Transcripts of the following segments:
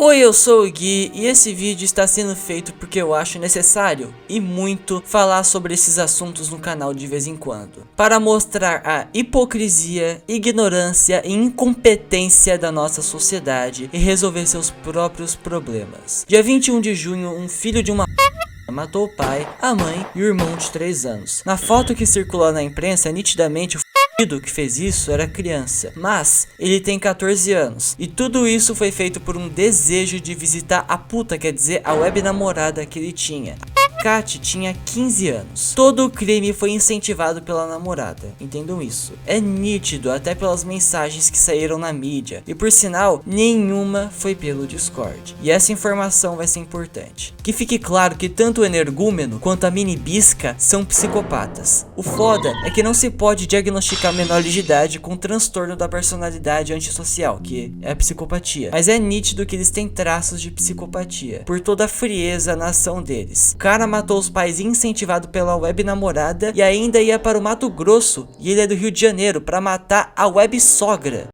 Oi, eu sou o Gui e esse vídeo está sendo feito porque eu acho necessário e muito falar sobre esses assuntos no canal de vez em quando, para mostrar a hipocrisia, ignorância e incompetência da nossa sociedade e resolver seus próprios problemas. Dia 21 de junho, um filho de uma matou o pai, a mãe e o irmão de 3 anos. Na foto que circulou na imprensa, nitidamente o que fez isso era criança, mas ele tem 14 anos e tudo isso foi feito por um desejo de visitar a puta, quer dizer, a web namorada que ele tinha. Kat tinha 15 anos. Todo o crime foi incentivado pela namorada, entendam isso. É nítido até pelas mensagens que saíram na mídia, e por sinal, nenhuma foi pelo Discord. E essa informação vai ser importante. Que fique claro que tanto o energúmeno quanto a mini bisca são psicopatas. O foda é que não se pode diagnosticar menor de idade com transtorno da personalidade antissocial, que é a psicopatia. Mas é nítido que eles têm traços de psicopatia, por toda a frieza na ação deles. O cara matou os pais incentivado pela web namorada e ainda ia para o Mato Grosso, e ele é do Rio de Janeiro, para matar a web sogra.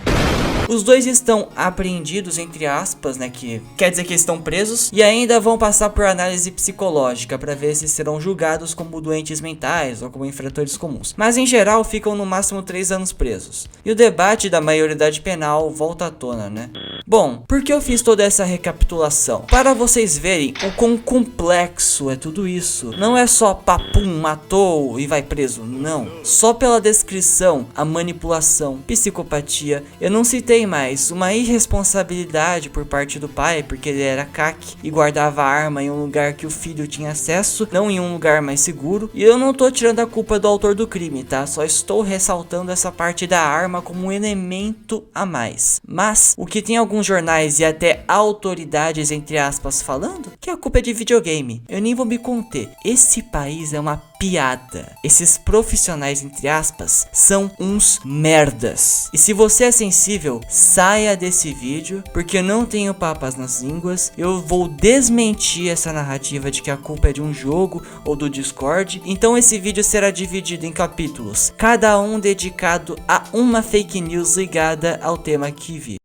Os dois estão apreendidos, entre aspas, né, que quer dizer que estão presos, e ainda vão passar por análise psicológica para ver se serão julgados como doentes mentais ou como infratores comuns. Mas em geral ficam no máximo 3 anos presos. E o debate da maioridade penal volta à tona, né? Bom, por que eu fiz toda essa recapitulação? Para vocês verem o quão complexo é tudo isso. Não é só papum, matou e vai preso, não. Só pela descrição, a manipulação, psicopatia, eu não citei mais uma irresponsabilidade por parte do pai, porque ele era CAC e guardava a arma em um lugar que o filho tinha acesso, não em um lugar mais seguro. E eu não tô tirando a culpa do autor do crime, tá? Só estou ressaltando essa parte da arma como um elemento a mais. Mas o que tem alguns jornais e até autoridades, entre aspas, falando que a culpa é de videogame, eu nem vou me conter. Esse país é uma piada. Esses profissionais, entre aspas, são uns merdas. E se você é sensível, saia desse vídeo, porque eu não tenho papas nas línguas. Eu vou desmentir essa narrativa de que a culpa é de um jogo ou do Discord. Então esse vídeo será dividido em capítulos, cada um dedicado a uma fake news ligada ao tema que vi.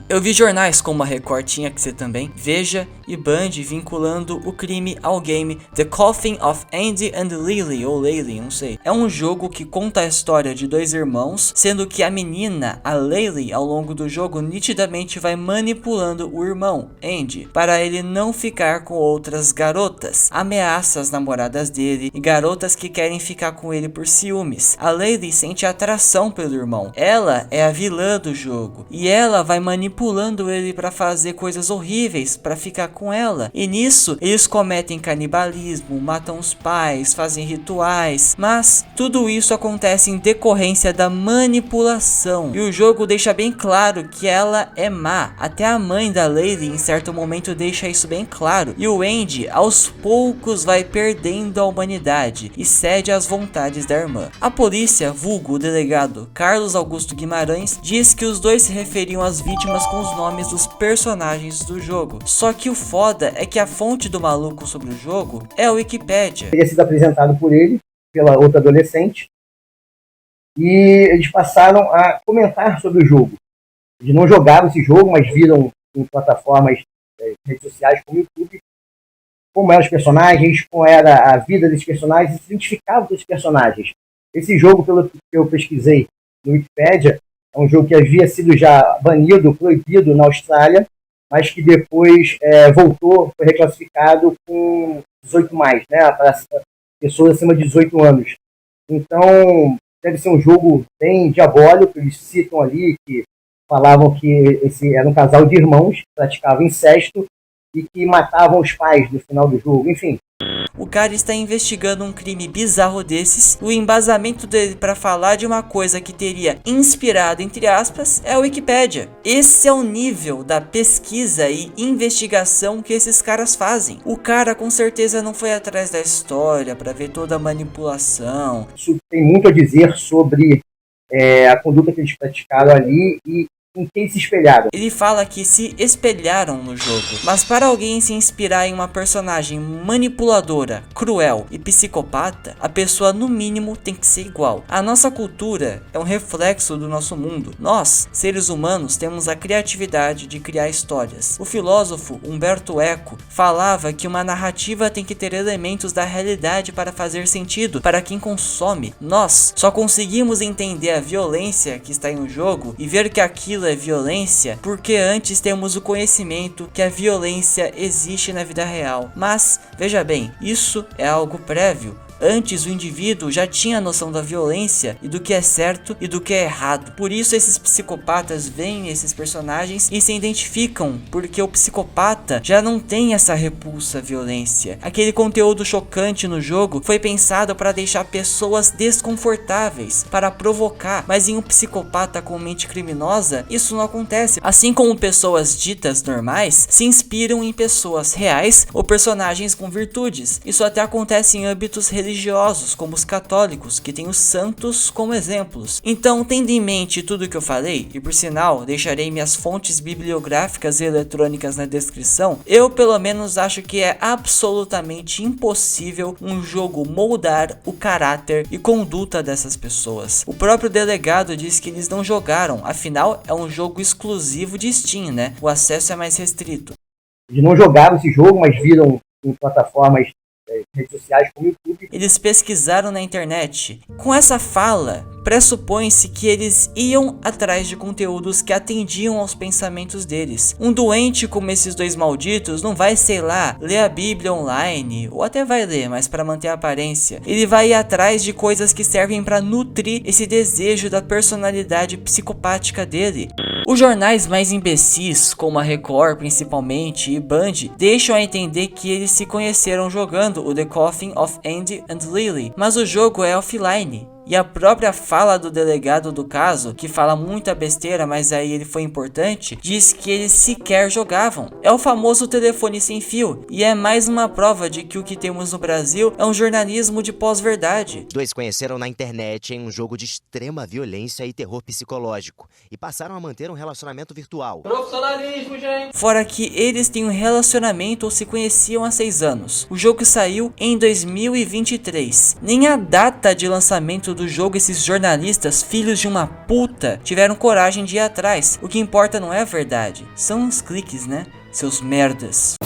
Eu vi jornais como a Record tinha que ser também, Veja e Band vinculando o crime ao game The Coffin of Andy and Lily, ou Laylee, não sei. É um jogo que conta a história de 2 irmãos, sendo que a menina, a Laylee, ao longo do jogo nitidamente vai manipulando o irmão, Andy, para ele não ficar com outras garotas. Ameaça as namoradas dele e garotas que querem ficar com ele por ciúmes. A Laylee sente atração pelo irmão. Ela é a vilã do jogo e ela vai manipulando ele para fazer coisas horríveis para ficar com ela. E nisso eles cometem canibalismo, matam os pais, fazem rituais, mas tudo isso acontece em decorrência da manipulação. E o jogo deixa bem claro que ela é má. Até a mãe da Laylee em certo momento deixa isso bem claro. E o Andy aos poucos vai perdendo a humanidade e cede às vontades da irmã. A polícia, vulgo o delegado Carlos Augusto Guimarães, diz que os dois se referiam às vítimas com os nomes dos personagens do jogo. Só que o foda é que a fonte do maluco sobre o jogo é a Wikipédia. Teria sido apresentado por ele, pela outra adolescente, e eles passaram a comentar sobre o jogo. Eles não jogaram esse jogo, mas viram em plataformas, redes sociais como o YouTube, como eram os personagens, como era a vida desses personagens, e se identificavam com esses personagens. Esse jogo, pelo que eu pesquisei no Wikipédia, é um jogo que havia sido já banido, proibido na Austrália, mas que depois voltou, foi reclassificado com 18+, né, para pessoas acima de 18 anos. Então, deve ser um jogo bem diabólico. Eles citam ali que falavam que esse era um casal de irmãos que praticavam incesto e que matavam os pais no final do jogo, enfim. O cara está investigando um crime bizarro desses. O embasamento dele para falar de uma coisa que teria inspirado, entre aspas, é a Wikipédia. Esse é o nível da pesquisa e investigação que esses caras fazem. O cara com certeza não foi atrás da história para ver toda a manipulação. Isso tem muito a dizer sobre a conduta que eles praticaram ali e em quem se espelharam. Ele fala que se espelharam no jogo, mas para alguém se inspirar em uma personagem manipuladora, cruel e psicopata, a pessoa no mínimo tem que ser igual. A nossa cultura é um reflexo do nosso mundo. Nós, seres humanos, temos a criatividade de criar histórias. O filósofo Umberto Eco falava que uma narrativa tem que ter elementos da realidade para fazer sentido para quem consome. Nós só conseguimos entender a violência que está em um jogo e ver que aquilo é violência porque antes temos o conhecimento que a violência existe na vida real. Mas, veja bem, isso é algo prévio. Antes o indivíduo já tinha a noção da violência e do que é certo e do que é errado. Por isso esses psicopatas veem esses personagens e se identificam, porque o psicopata já não tem essa repulsa à violência. Aquele conteúdo chocante no jogo foi pensado para deixar pessoas desconfortáveis, para provocar, mas em um psicopata com mente criminosa, isso não acontece. Assim como pessoas ditas normais se inspiram em pessoas reais ou personagens com virtudes. Isso até acontece em âmbitos religiosos, como os católicos, que têm os santos como exemplos. Então, tendo em mente tudo que eu falei, e por sinal, deixarei minhas fontes bibliográficas e eletrônicas na descrição, eu pelo menos acho que é absolutamente impossível um jogo moldar o caráter e conduta dessas pessoas. O próprio delegado diz que eles não jogaram, afinal é um jogo exclusivo de Steam, né? O acesso é mais restrito. Eles não jogaram esse jogo, mas viram em plataformas, redes sociais como o YouTube. Eles pesquisaram na internet. Com essa fala, pressupõe-se que eles iam atrás de conteúdos que atendiam aos pensamentos deles. Um doente como esses dois malditos não vai, sei lá, ler a Bíblia online, ou até vai ler, mas para manter a aparência. Ele vai ir atrás de coisas que servem para nutrir esse desejo da personalidade psicopática dele. Os jornais mais imbecis, como a Record principalmente e Band, deixam a entender que eles se conheceram jogando o The Coffin of Andy and Lily, mas o jogo é offline. E a própria fala do delegado do caso, que fala muita besteira, mas aí ele foi importante, diz que eles sequer jogavam. É o famoso telefone sem fio, e é mais uma prova de que o que temos no Brasil é um jornalismo de pós-verdade. Dois se conheceram na internet em um jogo de extrema violência e terror psicológico, e passaram a manter um relacionamento virtual. Profissionalismo, gente! Fora que eles têm um relacionamento ou se conheciam há 6 anos. O jogo saiu em 2023. Nem a data de lançamento do jogo esses jornalistas, filhos de uma puta, tiveram coragem de ir atrás. O que importa não é a verdade, são os cliques, né? Seus merdas.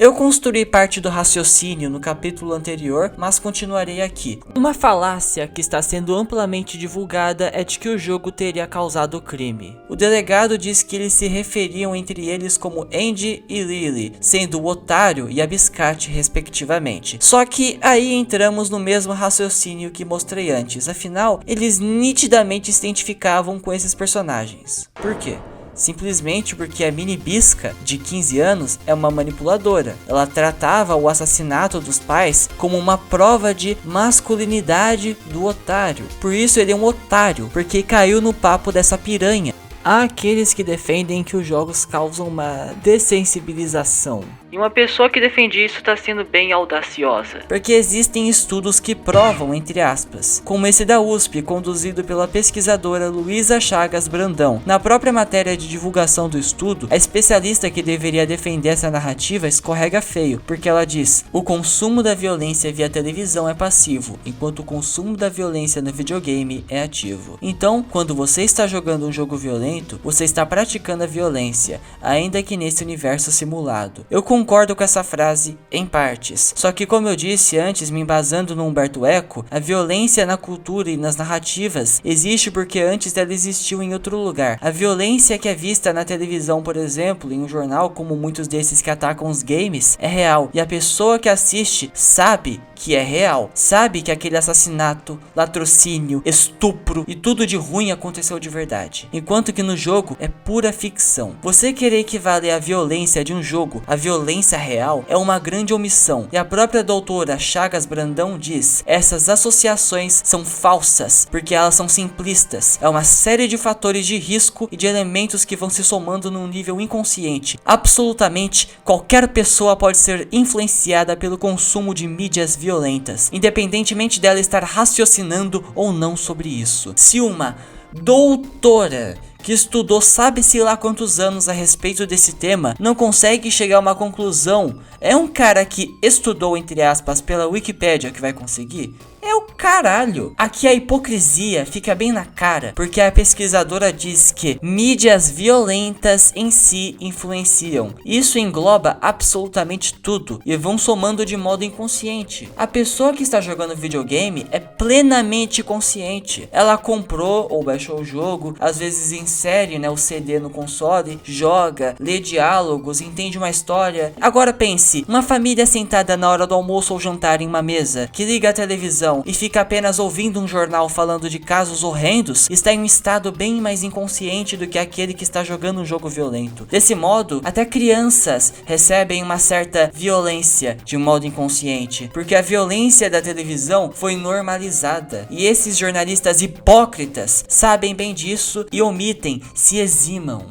Eu construí parte do raciocínio no capítulo anterior, mas continuarei aqui. Uma falácia que está sendo amplamente divulgada é de que o jogo teria causado crime. O delegado diz que eles se referiam entre eles como Andy e Lily, sendo o otário e a biscate respectivamente. Só que aí entramos no mesmo raciocínio que mostrei antes, afinal, eles nitidamente se identificavam com esses personagens. Por quê? Simplesmente porque a mini Bisca, de 15 anos, é uma manipuladora. Ela tratava o assassinato dos pais como uma prova de masculinidade do otário. Por isso ele é um otário, porque caiu no papo dessa piranha. Há aqueles que defendem que os jogos causam uma dessensibilização. E uma pessoa que defende isso está sendo bem audaciosa. Porque existem estudos que provam, entre aspas, como esse da USP, conduzido pela pesquisadora Luísa Chagas Brandão. Na própria matéria de divulgação do estudo, a especialista que deveria defender essa narrativa escorrega feio, porque ela diz: o consumo da violência via televisão é passivo, enquanto o consumo da violência no videogame é ativo. Então, quando você está jogando um jogo violento, você está praticando a violência, ainda que nesse universo simulado. Eu concordo com essa frase em partes, só que como eu disse antes, me embasando no Umberto Eco, a violência na cultura e nas narrativas existe porque antes ela existiu em outro lugar. A violência que é vista na televisão, por exemplo, em um jornal como muitos desses que atacam os games, é real, e a pessoa que assiste sabe que é real, sabe que aquele assassinato, latrocínio, estupro e tudo de ruim aconteceu de verdade, enquanto que no jogo é pura ficção. Você querer equivaler a violência de um jogo à violência real é uma grande omissão, e a própria doutora Chagas Brandão diz: essas associações são falsas, porque elas são simplistas, é uma série de fatores de risco e de elementos que vão se somando num nível inconsciente. Absolutamente qualquer pessoa pode ser influenciada pelo consumo de mídias violentas. violentas, independentemente dela estar raciocinando ou não sobre isso. Se uma doutora que estudou sabe-se lá quantos anos a respeito desse tema não consegue chegar a uma conclusão, é um cara que estudou, entre aspas, pela Wikipédia que vai conseguir? É o caralho. Aqui a hipocrisia fica bem na cara, porque a pesquisadora diz que mídias violentas em si influenciam. Isso engloba absolutamente tudo e vão somando de modo inconsciente. A pessoa que está jogando videogame é plenamente consciente. Ela comprou ou baixou o jogo, às vezes insere, o CD no console, joga, lê diálogos, entende uma história. Agora pense, uma família sentada na hora do almoço ou jantar em uma mesa, que liga a televisão e fica apenas ouvindo um jornal falando de casos horrendos, está em um estado bem mais inconsciente do que aquele que está jogando um jogo violento. Desse modo, até crianças recebem uma certa violência de modo inconsciente, porque a violência da televisão foi normalizada, e esses jornalistas hipócritas sabem bem disso e omitem, se eximam.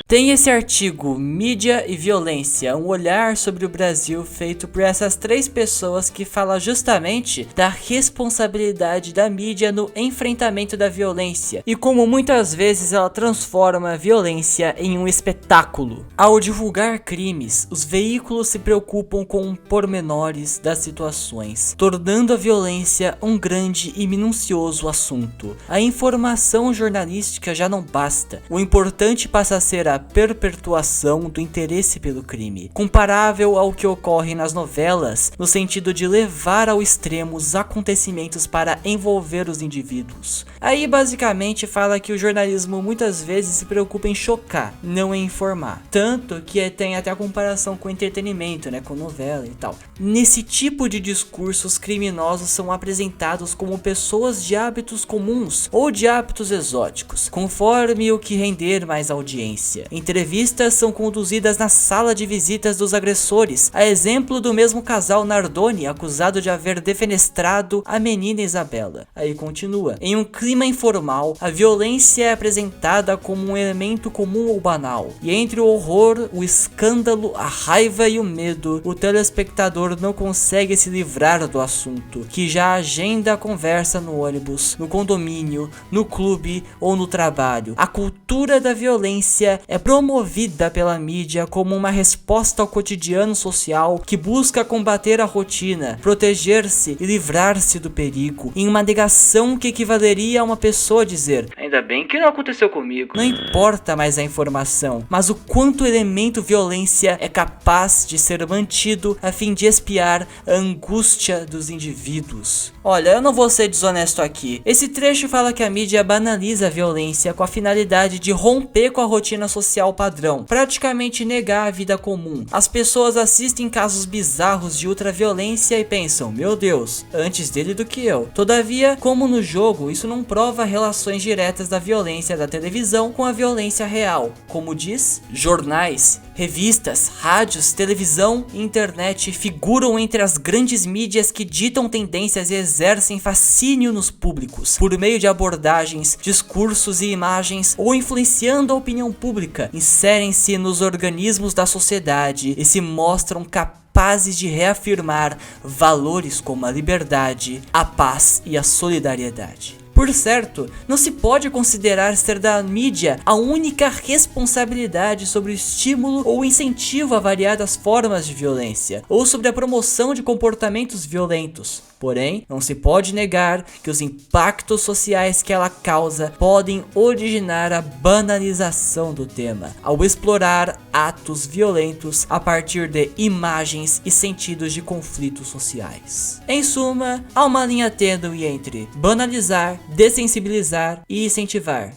Tem esse artigo, Mídia e Violência, um olhar sobre o Brasil, feito por essas 3 pessoas, que fala justamente da responsabilidade da mídia no enfrentamento da violência e como muitas vezes ela transforma a violência em um espetáculo. Ao divulgar crimes, os veículos se preocupam com pormenores das situações, tornando a violência um grande e minucioso assunto. A informação jornalística já não basta, o importante passa a ser a perpetuação do interesse pelo crime, comparável ao que ocorre nas novelas, no sentido de levar ao extremo os acontecimentos para envolver os indivíduos. Aí basicamente fala que o jornalismo muitas vezes se preocupa em chocar, não em informar, tanto que tem até a comparação com entretenimento, com novela e tal. Nesse tipo de discurso, os criminosos são apresentados como pessoas de hábitos comuns ou de hábitos exóticos, conforme o que render mais audiência. Entrevistas são conduzidas na sala de visitas dos agressores, a exemplo do mesmo casal Nardoni, acusado de haver defenestrado a menina Isabela. Aí continua. Em um clima informal, a violência é apresentada como um elemento comum ou banal, e entre o horror, o escândalo, a raiva e o medo, o telespectador não consegue se livrar do assunto, que já agenda a conversa no ônibus, no condomínio, no clube ou no trabalho. A cultura da violência é promovida pela mídia como uma resposta ao cotidiano social que busca combater a rotina, proteger-se e livrar-se do perigo, em uma negação que equivaleria a uma pessoa dizer: ainda bem que não aconteceu comigo. Não importa mais a informação, mas o quanto o elemento violência é capaz de ser mantido a fim de espiar a angústia dos indivíduos. Olha, eu não vou ser desonesto aqui. Esse trecho fala que a mídia banaliza a violência com a finalidade de romper com a rotina social padrão, praticamente negar a vida comum. As pessoas assistem casos bizarros de ultraviolência e pensam: meu Deus, antes dele do que eu. Todavia, como no jogo, isso não prova relações diretas da violência da televisão com a violência real. Como diz, jornais, revistas, rádios, televisão e internet figuram entre as grandes mídias que ditam tendências e exercem fascínio nos públicos, por meio de abordagens, discursos e imagens, ou influenciando a opinião pública, inserem-se nos organismos da sociedade e se mostram capazes de reafirmar valores como a liberdade, a paz e a solidariedade. Por certo, não se pode considerar ser da mídia a única responsabilidade sobre o estímulo ou incentivo a variadas formas de violência, ou sobre a promoção de comportamentos violentos. Porém, não se pode negar que os impactos sociais que ela causa podem originar a banalização do tema, ao explorar atos violentos a partir de imagens e sentidos de conflitos sociais. Em suma, há uma linha tênue entre banalizar, dessensibilizar e incentivar.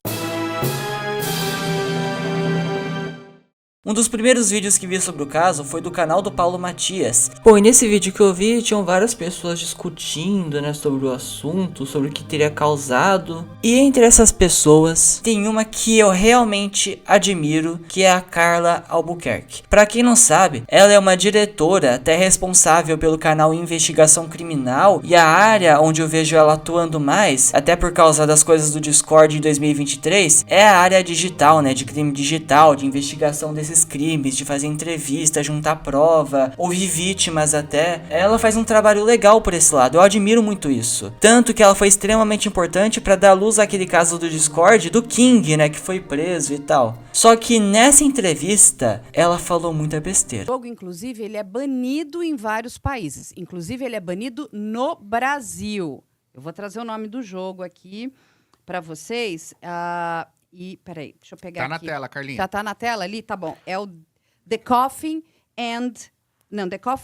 Um dos primeiros vídeos que vi sobre o caso foi do canal do Paulo Matias. Bom, e nesse vídeo que eu vi, tinham várias pessoas discutindo, sobre o assunto, sobre o que teria causado. E entre essas pessoas, tem uma que eu realmente admiro, que é a Carla Albuquerque. Pra quem não sabe, ela é uma diretora, até responsável pelo canal Investigação Criminal, e a área onde eu vejo ela atuando mais, até por causa das coisas do Discord em 2023, é a área digital, de crime digital, de investigação desses esses crimes, de fazer entrevista, juntar prova, ouvir vítimas até. Ela faz um trabalho legal por esse lado, eu admiro muito isso. Tanto que ela foi extremamente importante pra dar luz àquele caso do Discord do King, né, que foi preso e tal. Só que nessa entrevista, ela falou muita besteira. O jogo, inclusive, ele é banido em vários países. Inclusive, ele é banido no Brasil. Eu vou trazer o nome do jogo aqui para vocês. E, peraí, deixa eu pegar aqui. Tá na tela, Carlinhos. Já tá na tela ali? Tá bom. É o The Coffin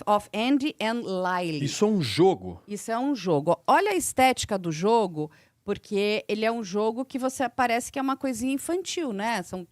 of Andy and Lily. Isso é um jogo. Isso é um jogo. Olha a estética do jogo, porque ele é um jogo que você parece que é uma coisinha infantil, né? São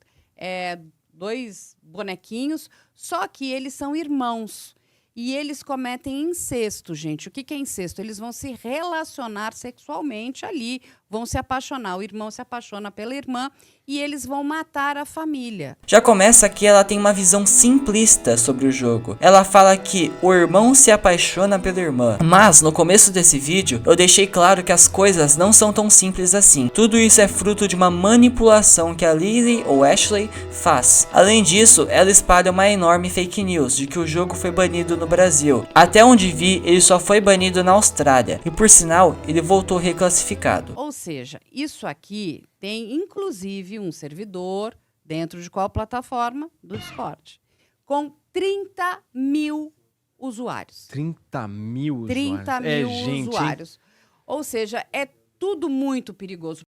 2 bonequinhos, só que eles são irmãos. E eles cometem incesto, gente. O que é incesto? Eles vão se relacionar sexualmente ali, vão se apaixonar. O irmão se apaixona pela irmã e eles vão matar a família. Já começa que ela tem uma visão simplista sobre o jogo. Ela fala que o irmão se apaixona pela irmã. Mas no começo desse vídeo, eu deixei claro que as coisas não são tão simples assim. Tudo isso é fruto de uma manipulação que a Lily ou Ashley faz. Além disso, ela espalha uma enorme fake news de que o jogo foi banido no Brasil. Até onde vi, ele só foi banido na Austrália. E por sinal, ele voltou reclassificado. Ou seja, isso aqui tem inclusive um servidor dentro de qual plataforma? Do Discord. Com 30 mil usuários. 30 mil 30 usuários. mil Gente, usuários. Ou seja, é tudo muito perigoso.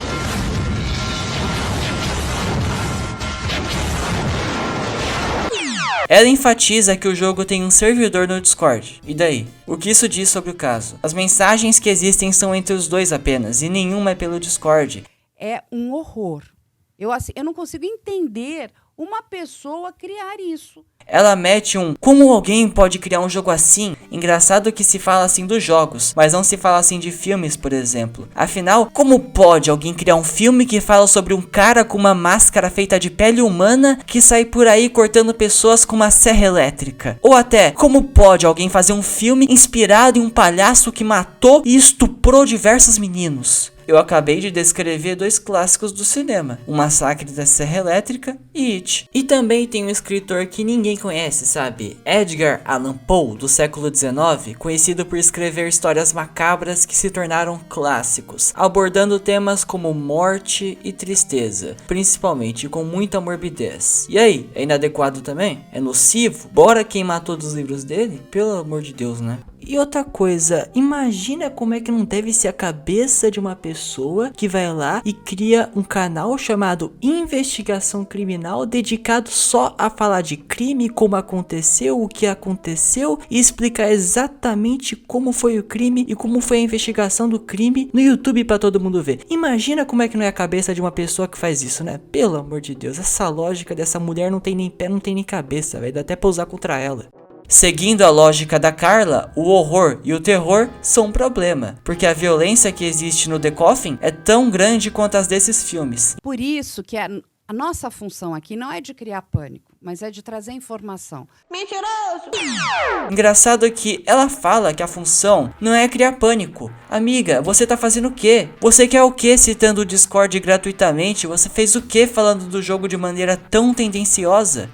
Ela enfatiza que o jogo tem um servidor no Discord. E daí? O que isso diz sobre o caso? As mensagens que existem são entre os dois apenas, e nenhuma é pelo Discord. É um horror. Eu não consigo entender uma pessoa criar isso. Ela mete um como alguém pode criar um jogo assim? Engraçado que se fala assim dos jogos, mas não se fala assim de filmes, por exemplo. Afinal, como pode alguém criar um filme que fala sobre um cara com uma máscara feita de pele humana que sai por aí cortando pessoas com uma serra elétrica? Ou até, como pode alguém fazer um filme inspirado em um palhaço que matou e estuprou diversos meninos? Eu acabei de descrever 2 clássicos do cinema, O Massacre da Serra Elétrica e It. E também tem um escritor que ninguém conhece, sabe? Edgar Allan Poe, do século XIX, conhecido por escrever histórias macabras que se tornaram clássicos, abordando temas como morte e tristeza, principalmente com muita morbidez. E aí, é inadequado também? É nocivo? Bora queimar todos os livros dele? Pelo amor de Deus, né? E outra coisa, imagina como é que não deve ser a cabeça de uma pessoa que vai lá e cria um canal chamado Investigação Criminal, dedicado só a falar de crime, como aconteceu, o que aconteceu e explicar exatamente como foi o crime e como foi a investigação do crime no YouTube pra todo mundo ver. Imagina como é que não é a cabeça de uma pessoa que faz isso, né? Pelo amor de Deus, essa lógica dessa mulher não tem nem pé, não tem nem cabeça, velho, dá até pra usar contra ela. Seguindo a lógica da Carla, o horror e o terror são um problema, porque a violência que existe no The Coffin é tão grande quanto as desses filmes. Por isso que a nossa função aqui não é de criar pânico, mas é de trazer informação. Mentiroso! Engraçado que ela fala que a função não é criar pânico. Amiga, você tá fazendo o quê? Você quer o quê citando o Discord gratuitamente? Você fez o quê falando do jogo de maneira tão tendenciosa?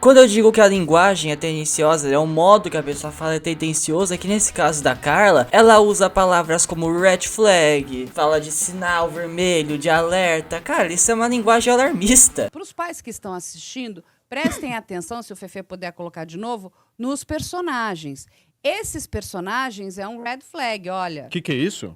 Quando eu digo que a linguagem é tendenciosa, é o modo que a pessoa fala é tendencioso, é que nesse caso da Carla, ela usa palavras como red flag, fala de sinal vermelho, de alerta. Cara, isso é uma linguagem alarmista. Para os pais que estão assistindo, prestem atenção, se o Fefe puder colocar de novo, nos personagens. Esses personagens é um red flag, olha. O que é isso?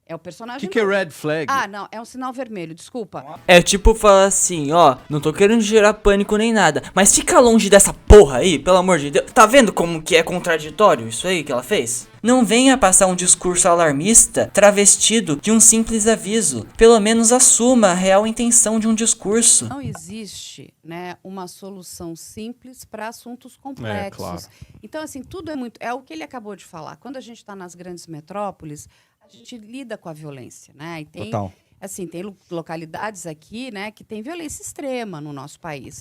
É o personagem. O que é red flag? Ah, não, é um sinal vermelho, desculpa. É tipo falar assim, ó, não tô querendo gerar pânico nem nada, mas fica longe dessa porra aí, pelo amor de Deus. Tá vendo como que é contraditório isso aí que ela fez? Não venha passar um discurso alarmista travestido de um simples aviso. Pelo menos assuma a real intenção de um discurso. Não existe, né, uma solução simples para assuntos complexos. É, claro. Então, assim, tudo é muito... É o que ele acabou de falar. Quando a gente está nas grandes metrópoles, a gente lida com a violência, né? E tem Total. Assim, tem localidades aqui, né, que tem violência extrema no nosso país.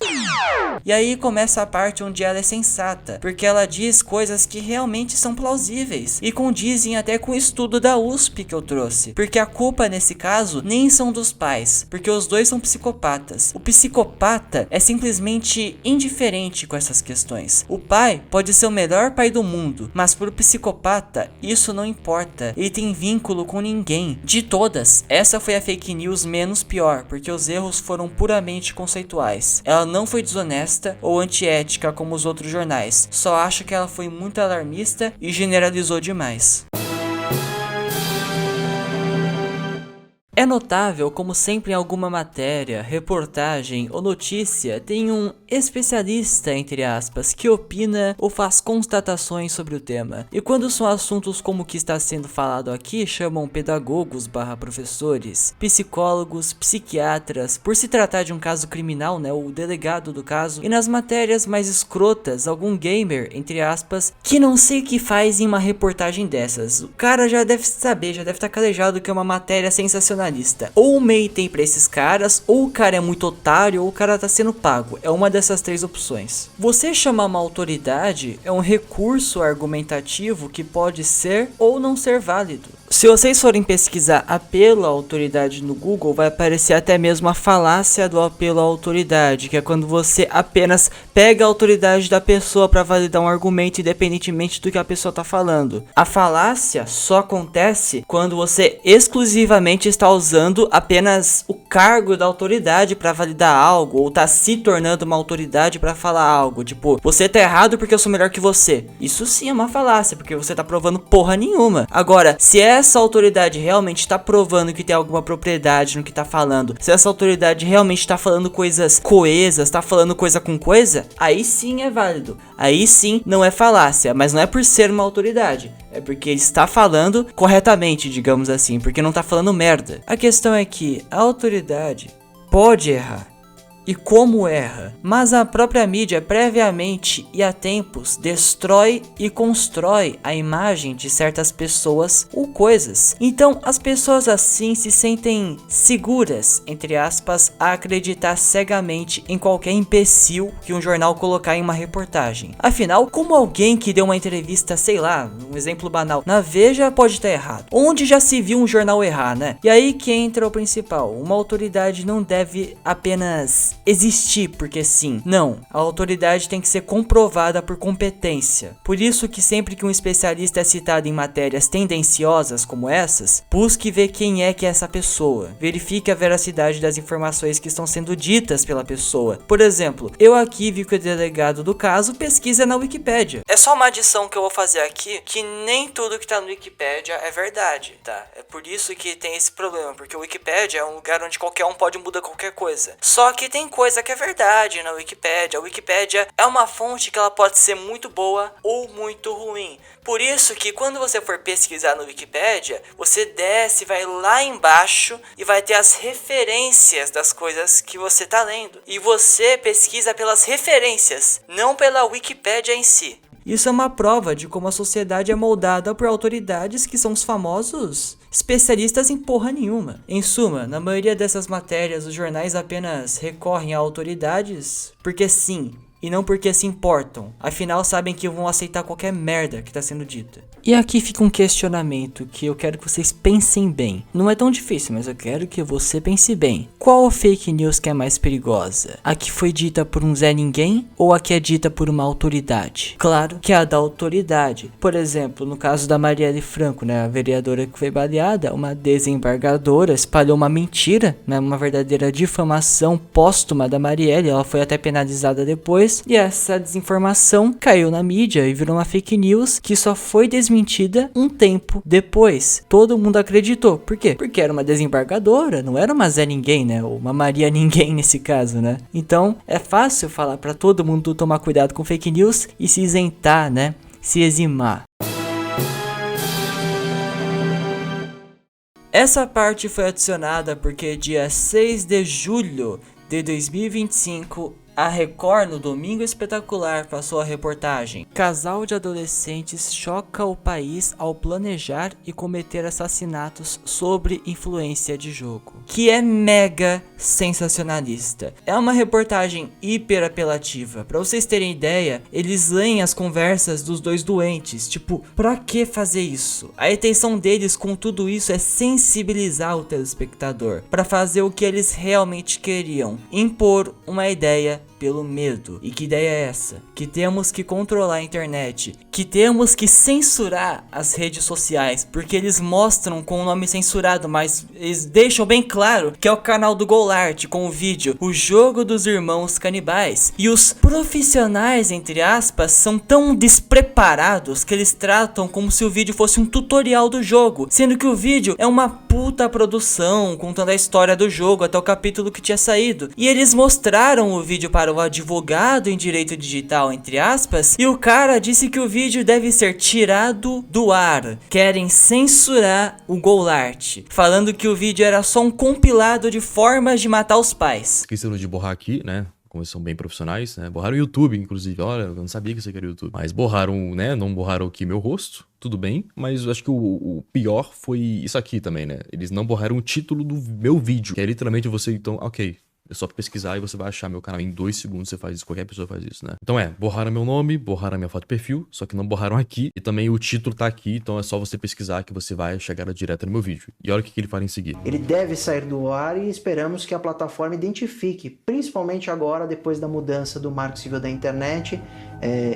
E aí começa a parte onde ela é sensata, porque ela diz coisas que realmente são plausíveis e condizem até com o estudo da USP que eu trouxe, porque a culpa nesse caso nem são dos pais, porque os dois são psicopatas. O psicopata é simplesmente indiferente com essas questões. O pai pode ser o melhor pai do mundo, mas para o psicopata isso não importa, ele tem vínculo com ninguém. De todas, essa foi a fake news menos pior, porque os erros foram puramente conceituais. Ela não foi desonesta ou antiética como os outros jornais, só acho que ela foi muito alarmista e generalizou demais. É notável como sempre em alguma matéria, reportagem ou notícia tem um especialista, entre aspas, que opina ou faz constatações sobre o tema. E quando são assuntos como o que está sendo falado aqui, chamam pedagogos / professores, psicólogos, psiquiatras, por se tratar de um caso criminal, né, o delegado do caso. E nas matérias mais escrotas, algum gamer, entre aspas, que não sei o que faz em uma reportagem dessas. O cara já deve saber, já deve estar calejado que é uma matéria sensacionalista. Ou o MEI tem pra esses caras, ou o cara é muito otário, ou o cara tá sendo pago. É uma dessas três opções. Você chamar uma autoridade é um recurso argumentativo que pode ser ou não ser válido. Se vocês forem pesquisar apelo à autoridade no Google, vai aparecer até mesmo a falácia do apelo à autoridade, que é quando você apenas pega a autoridade da pessoa para validar um argumento independentemente do que a pessoa está falando. A falácia só acontece quando você exclusivamente está usando apenas o cargo da autoridade para validar algo, ou está se tornando uma autoridade para falar algo, tipo, você tá errado porque eu sou melhor que você. Isso sim é uma falácia, porque você tá provando porra nenhuma. Agora, se essa autoridade realmente está provando que tem alguma propriedade no que tá falando, se essa autoridade realmente tá falando coisas coesas, tá falando coisa com coisa, aí sim é válido. Aí sim não é falácia, mas não é por ser uma autoridade, é porque ele está falando corretamente, digamos assim, porque não tá falando merda. A questão é que a autoridade pode errar. E como erra, mas a própria mídia previamente e há tempos destrói e constrói a imagem de certas pessoas ou coisas. Então as pessoas assim se sentem seguras, entre aspas, a acreditar cegamente em qualquer imbecil que um jornal colocar em uma reportagem. Afinal, como alguém que deu uma entrevista, sei lá, um exemplo banal, na Veja pode estar errado? Onde já se viu um jornal errar, né? E aí que entra o principal, uma autoridade não deve apenas existir porque sim. Não, a autoridade tem que ser comprovada por competência. Por isso que sempre que um especialista é citado em matérias tendenciosas como essas, busque ver quem é que é essa pessoa. Verifique a veracidade das informações que estão sendo ditas pela pessoa. Por exemplo, eu aqui vi que o delegado do caso pesquisa na Wikipédia. É só uma adição que eu vou fazer aqui, que nem tudo que tá no Wikipédia é verdade, tá? É por isso que tem esse problema, porque o Wikipédia é um lugar onde qualquer um pode mudar qualquer coisa. Só que tem coisa que é verdade na Wikipédia. A Wikipédia é uma fonte que ela pode ser muito boa ou muito ruim. Por isso que quando você for pesquisar no Wikipédia, você desce, vai lá embaixo e vai ter as referências das coisas que você tá lendo. E você pesquisa pelas referências, não pela Wikipédia em si. Isso é uma prova de como a sociedade é moldada por autoridades que são os famosos especialistas em porra nenhuma. Em suma, na maioria dessas matérias, os jornais apenas recorrem a autoridades porque sim, e não porque se importam. Afinal, sabem que vão aceitar qualquer merda que está sendo dita. E aqui fica um questionamento que eu quero que vocês pensem bem. Não é tão difícil, mas eu quero que você pense bem. Qual fake news que é mais perigosa? A que foi dita por um Zé Ninguém ou a que é dita por uma autoridade? Claro que é a da autoridade. Por exemplo, no caso da Marielle Franco, né, a vereadora que foi baleada, uma desembargadora espalhou uma mentira, né, uma verdadeira difamação póstuma da Marielle. Ela foi até penalizada depois. E essa desinformação caiu na mídia e virou uma fake news que só foi desmentida um tempo depois. Todo mundo acreditou. Por quê? Porque era uma desembargadora, não era uma Zé Ninguém, né? Ou uma Maria Ninguém nesse caso, né? Então é fácil falar pra todo mundo tomar cuidado com fake news e se isentar, né? Se eximar. Essa parte foi adicionada porque dia 6 de julho de 2025 A Record, no Domingo Espetacular, passou a reportagem: casal de adolescentes choca o país ao planejar e cometer assassinatos sobre influência de jogo, que é mega sensacionalista. É uma reportagem hiper apelativa. Pra vocês terem ideia, eles leem as conversas dos dois doentes, tipo, pra que fazer isso? A intenção deles com tudo isso é sensibilizar o telespectador pra fazer o que eles realmente queriam: impor uma ideia pelo medo. E que ideia é essa? Que temos que controlar a internet, que temos que censurar as redes sociais, porque eles mostram com o nome censurado, mas eles deixam bem claro que é o canal do Golart com o vídeo O Jogo dos Irmãos Canibais. E os profissionais, entre aspas, são tão despreparados que eles tratam como se o vídeo fosse um tutorial do jogo, sendo que o vídeo é uma puta produção contando a história do jogo até o capítulo que tinha saído. E eles mostraram o vídeo para o advogado em direito digital, entre aspas, e o cara disse que o vídeo deve ser tirado do ar. Querem censurar o Golart, falando que o vídeo era só um compilado de formas de matar os pais. Esqueceram de borrar aqui, né? Como eles são bem profissionais, né? Borraram o YouTube, inclusive. Olha, eu não sabia que isso aqui era YouTube. Mas borraram, né? Não borraram aqui meu rosto. Tudo bem, mas eu acho que o pior foi isso aqui também, né? Eles não borraram o título do meu vídeo, que é literalmente você, então, ok. É só pesquisar e você vai achar meu canal em 2 segundos. Você faz isso, qualquer pessoa faz isso, né? Então borraram meu nome, borraram minha foto de perfil, só que não borraram aqui. E também o título tá aqui, então é só você pesquisar que você vai chegar direto no meu vídeo. E olha o que ele fala em seguida. Ele deve sair do ar e esperamos que a plataforma identifique, principalmente agora, depois da mudança do Marco Civil da internet,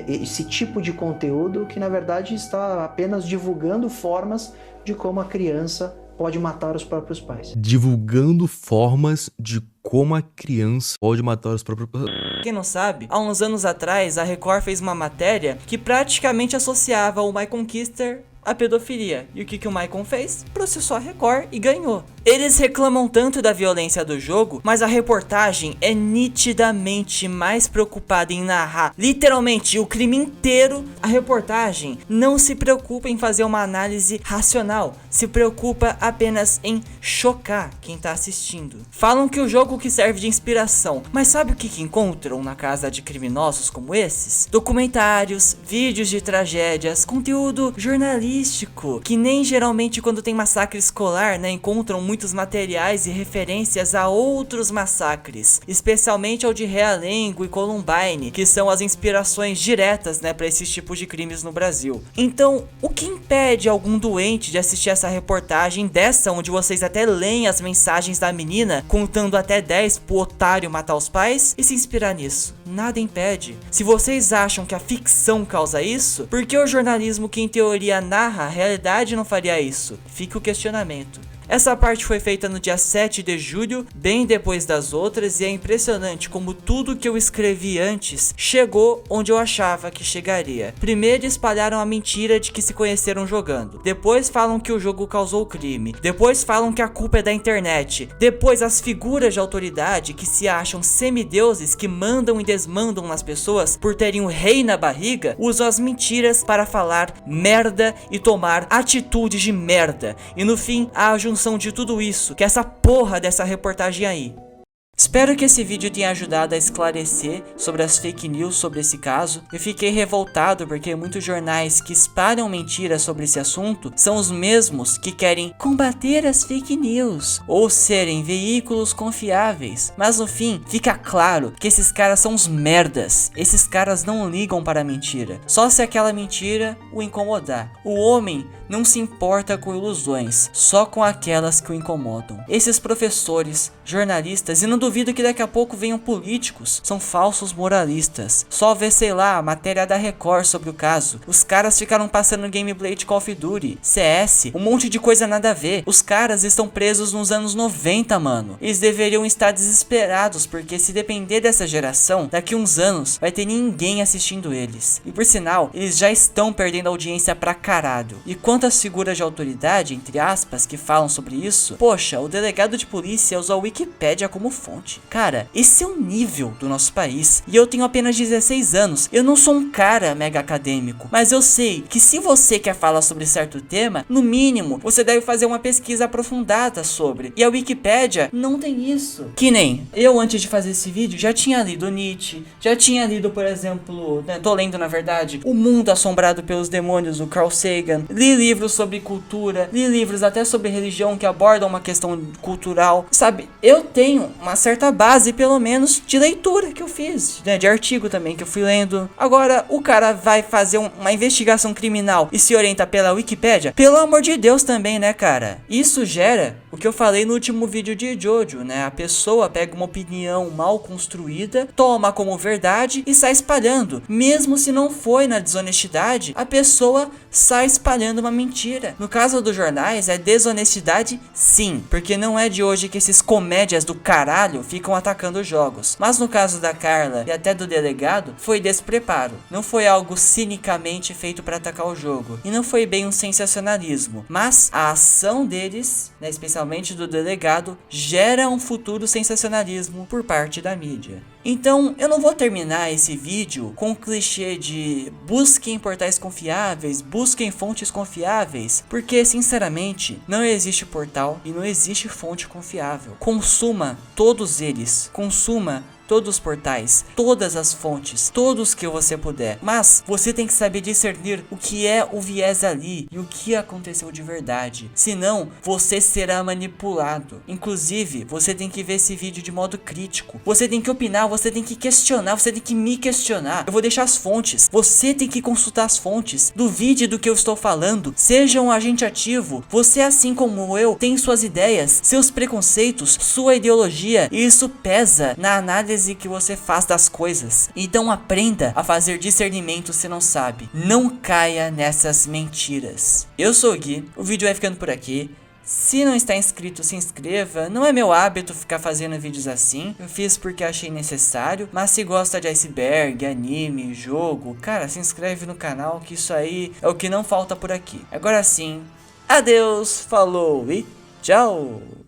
esse tipo de conteúdo que, na verdade, está apenas divulgando formas de como a criança pode matar os próprios pais. Divulgando formas de como a criança pode matar os próprios pais. Quem não sabe, há uns anos atrás a Record fez uma matéria que praticamente associava o Michael Kister à pedofilia. E o que o Michael fez? Processou a Record e ganhou. Eles reclamam tanto da violência do jogo, mas a reportagem é nitidamente mais preocupada em narrar literalmente o crime inteiro. A reportagem não se preocupa em fazer uma análise racional, se preocupa apenas em chocar quem tá assistindo. Falam que o jogo que serve de inspiração, mas sabe o que encontram na casa de criminosos como esses? Documentários, vídeos de tragédias, conteúdo jornalístico, que nem geralmente quando tem massacre escolar, né, encontram muitos materiais e referências a outros massacres, especialmente ao de Realengo e Columbine, que são as inspirações diretas, né, para esses tipos de crimes no Brasil. Então, o que impede algum doente de assistir essa reportagem dessa, onde vocês até leem as mensagens da menina, contando até 10 pro otário matar os pais, e se inspirar nisso? Nada impede. Se vocês acham que a ficção causa isso, por que o jornalismo que em teoria narra a realidade não faria isso? Fica o questionamento. Essa parte foi feita no dia 7 de julho, bem depois das outras, e é impressionante como tudo que eu escrevi antes chegou onde eu achava que chegaria. Primeiro espalharam a mentira de que se conheceram jogando, depois falam que o jogo causou o crime, depois falam que a culpa é da internet, depois as figuras de autoridade que se acham semideuses que mandam e desmandam nas pessoas por terem um rei na barriga, usam as mentiras para falar merda e tomar atitudes de merda, e no fim a junção de tudo isso, que é essa porra dessa reportagem aí. Espero que esse vídeo tenha ajudado a esclarecer sobre as fake news sobre esse caso. Eu fiquei revoltado porque muitos jornais que espalham mentiras sobre esse assunto são os mesmos que querem combater as fake news ou serem veículos confiáveis. Mas no fim, fica claro que esses caras são uns merdas. Esses caras não ligam para a mentira, só se aquela mentira o incomodar. O homem não se importa com ilusões, só com aquelas que o incomodam. Esses professores, jornalistas, e não duvido que daqui a pouco venham políticos, são falsos moralistas. Só vê, sei lá, a matéria da Record sobre o caso. Os caras ficaram passando gameplay de Call of Duty, CS, um monte de coisa nada a ver. Os caras estão presos nos anos 90, mano. Eles deveriam estar desesperados, porque se depender dessa geração, daqui uns anos vai ter ninguém assistindo eles. E por sinal, eles já estão perdendo audiência pra caralho. E quando quanto às figuras de autoridade, entre aspas, que falam sobre isso, poxa, o delegado de polícia usa a Wikipédia como fonte. Cara, esse é o nível do nosso país. E eu tenho apenas 16 anos. Eu não sou um cara mega acadêmico, mas eu sei que se você quer falar sobre certo tema, no mínimo, você deve fazer uma pesquisa aprofundada sobre. E a Wikipédia não tem isso. Que nem eu, antes de fazer esse vídeo, já tinha lido Nietzsche, já tinha lido, por exemplo, né, tô lendo na verdade, O Mundo Assombrado pelos Demônios, do Carl Sagan. Li livros sobre cultura, li livros até sobre religião que abordam uma questão cultural. Sabe, eu tenho uma certa base, pelo menos, de leitura que eu fiz, né, de artigo também que eu fui lendo. Agora, o cara vai fazer uma investigação criminal e se orienta pela Wikipédia? Pelo amor de Deus também, né, cara? Isso gera o que eu falei no último vídeo de Jojo, né? A pessoa pega uma opinião mal construída, toma como verdade e sai espalhando. Mesmo se não foi na desonestidade, a pessoa sai espalhando uma mentira. No caso dos jornais, é desonestidade sim, porque não é de hoje que esses comédias do caralho ficam atacando os jogos. Mas no caso da Carla e até do delegado, foi despreparo. Não foi algo cinicamente feito para atacar o jogo. E não foi bem um sensacionalismo. Mas a ação deles, né, especialmente do delegado, gera um futuro sensacionalismo por parte da mídia. Então, eu não vou terminar esse vídeo com o clichê de busquem portais confiáveis, busquem fontes confiáveis, porque, sinceramente, não existe portal e não existe fonte confiável. Consuma todos eles, consuma todos os portais, todas as fontes, todos que você puder. Mas você tem que saber discernir o que é o viés ali e o que aconteceu de verdade. Senão, você será manipulado. Inclusive, você tem que ver esse vídeo de modo crítico. Você tem que opinar, você tem que questionar, você tem que me questionar. Eu vou deixar as fontes. Você tem que consultar as fontes. Duvide do que eu estou falando. Seja um agente ativo. Você, assim como eu, tem suas ideias, seus preconceitos, sua ideologia. E isso pesa na análise que você faz das coisas. Então aprenda a fazer discernimento se não sabe. Não caia nessas mentiras. Eu sou o Gui, o vídeo vai ficando por aqui. Se não está inscrito, se inscreva. Não é meu hábito ficar fazendo vídeos assim. Eu fiz porque achei necessário. Mas se gosta de iceberg, anime, jogo, cara, se inscreve no canal que isso aí é o que não falta por aqui. Agora sim, adeus, falou e tchau!